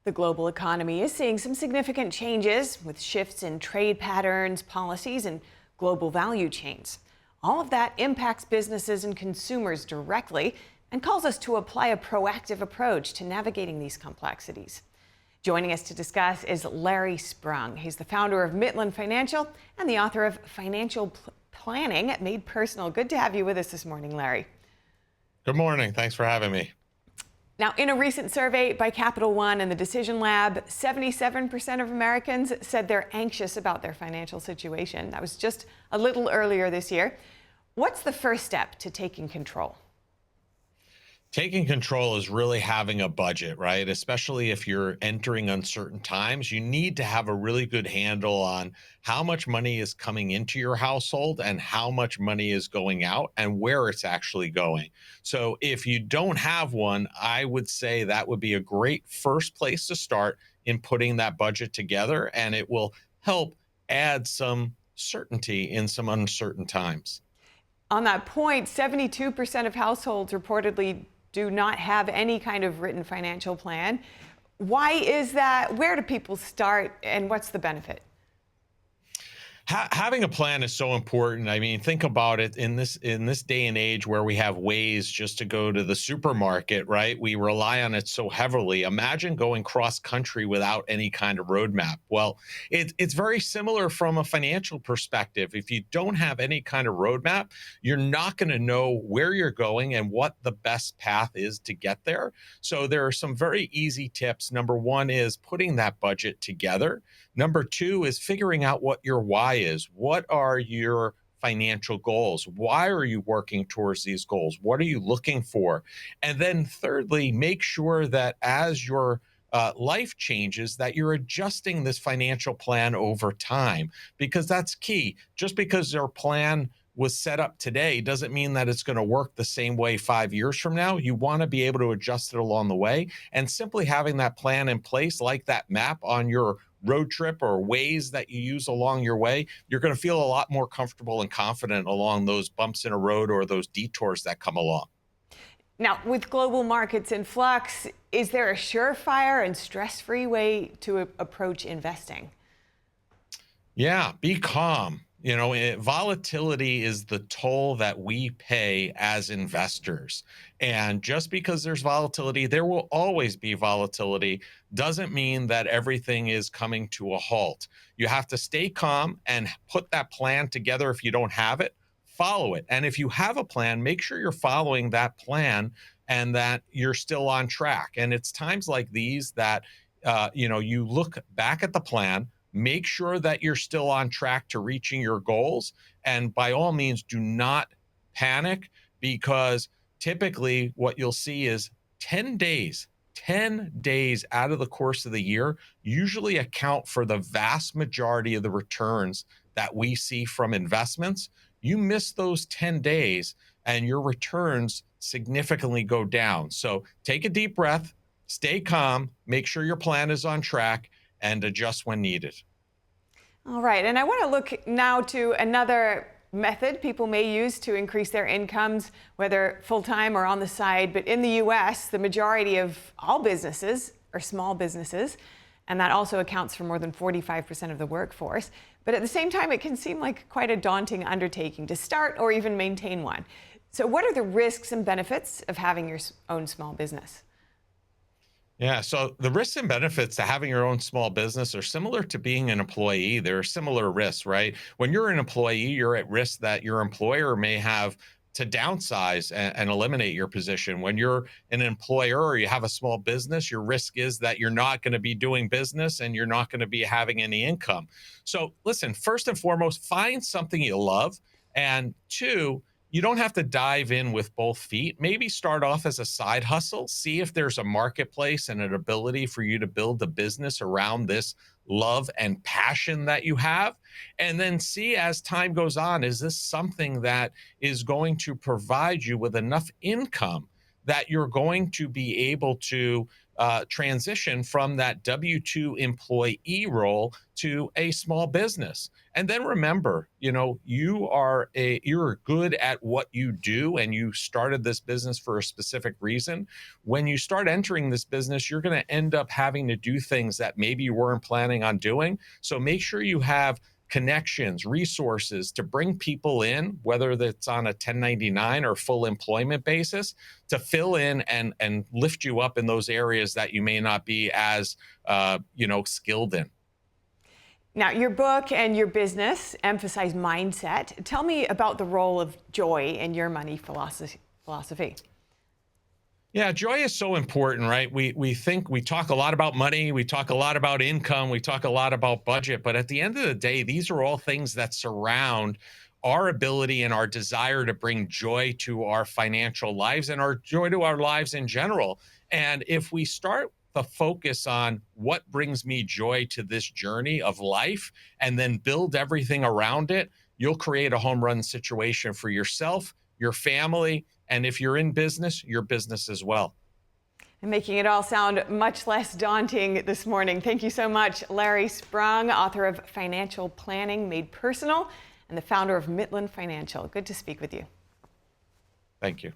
The global economy is seeing some significant changes with shifts in trade patterns, policies, and global value chains. All of that impacts businesses and consumers directly and calls us to apply a proactive approach to navigating these complexities. Joining us to discuss is Larry Sprung. He's the founder of Mitlin Financial and the author of Financial Planning Made Personal. Good to have you with us this morning, Larry. Good morning. Thanks for having me. Now, in a recent survey by Capital One and the Decision Lab, 77% of Americans said they're anxious about their financial situation. That was just a little earlier this year. What's the first step to taking control? Taking control is really having a budget, right? Especially if you're entering uncertain times, you need to have a really good handle on how much money is coming into your household and how much money is going out and where it's actually going. So if you don't have one, I would say that would be a great first place to start in putting that budget together, and it will help add some certainty in some uncertain times. On that point, 72% of households reportedly do not have any kind of written financial plan. Why is that? Where do people start, and what's the benefit? Having a plan is so important. I mean, think about it in this day and age where we have ways just to go to the supermarket, right? We rely on it so heavily. Imagine going cross country without any kind of roadmap. Well, it's very similar from a financial perspective. If you don't have any kind of roadmap, you're not going to know where you're going and what the best path is to get there. So there are some very easy tips. Number one is putting that budget together. Number two is figuring out what your why is. What are your financial goals? Why are you working towards these goals? What are you looking for? And then thirdly, make sure that as your life changes, that you're adjusting this financial plan over time, because that's key. Just because your plan was set up today doesn't mean that it's going to work the same way 5 years from now. You want to be able to adjust it along the way. And simply having that plan in place, like that map on your road trip or ways that you use along your way, you're going to feel a lot more comfortable and confident along those bumps in a road or those detours that come along. Now, with global markets in flux, is there a surefire and stress-free way to approach investing? Yeah, be calm. Volatility is the toll that we pay as investors. And just because there's volatility, there will always be volatility, doesn't mean that everything is coming to a halt. You have to stay calm and put that plan together. If you don't have it, follow it. And if you have a plan, make sure you're following that plan and that you're still on track. And it's times like these that, you look back at the plan, make sure that you're still on track to reaching your goals. And by all means, do not panic, because typically what you'll see is 10 days, 10 days out of the course of the year usually account for the vast majority of the returns that we see from investments. You miss those 10 days and your returns significantly go down. So take a deep breath, stay calm, make sure your plan is on track, and adjust when needed. All right, and I want to look now to another method people may use to increase their incomes, whether full-time or on the side. But in the U.S., the majority of all businesses are small businesses, and that also accounts for more than 45% of the workforce. But at the same time, it can seem like quite a daunting undertaking to start or even maintain one. So what are the risks and benefits of having your own small business? Yeah, so the risks and benefits to having your own small business are similar to being an employee. There are similar risks, right? When you're an employee, you're at risk that your employer may have to downsize and eliminate your position. When you're an employer or you have a small business, your risk is that you're not going to be doing business and you're not going to be having any income. So listen, first and foremost, find something you love. And two, you don't have to dive in with both feet. Maybe start off as a side hustle, see if there's a marketplace and an ability for you to build a business around this love and passion that you have. And then see as time goes on, is this something that is going to provide you with enough income that you're going to be able to, transition from that W-2 employee role to a small business. And then remember, you're good at what you do, and you started this business for a specific reason. When you start entering this business, you're going to end up having to do things that maybe you weren't planning on doing. So make sure you have connections, resources to bring people in, whether that's on a 1099 or full employment basis, to fill in and lift you up in those areas that you may not be as skilled in. Now, your book and your business emphasize mindset. Tell me about the role of joy in your money philosophy. Yeah, joy is so important, right? We talk a lot about money, we talk a lot about income, we talk a lot about budget, but at the end of the day, these are all things that surround our ability and our desire to bring joy to our financial lives and our joy to our lives in general. And if we start the focus on what brings me joy to this journey of life and then build everything around it, you'll create a home run situation for yourself, your family, and if you're in business, your business as well. And making it all sound much less daunting this morning. Thank you so much, Larry Sprung, author of Financial Planning Made Personal and the founder of Mitlin Financial. Good to speak with you. Thank you.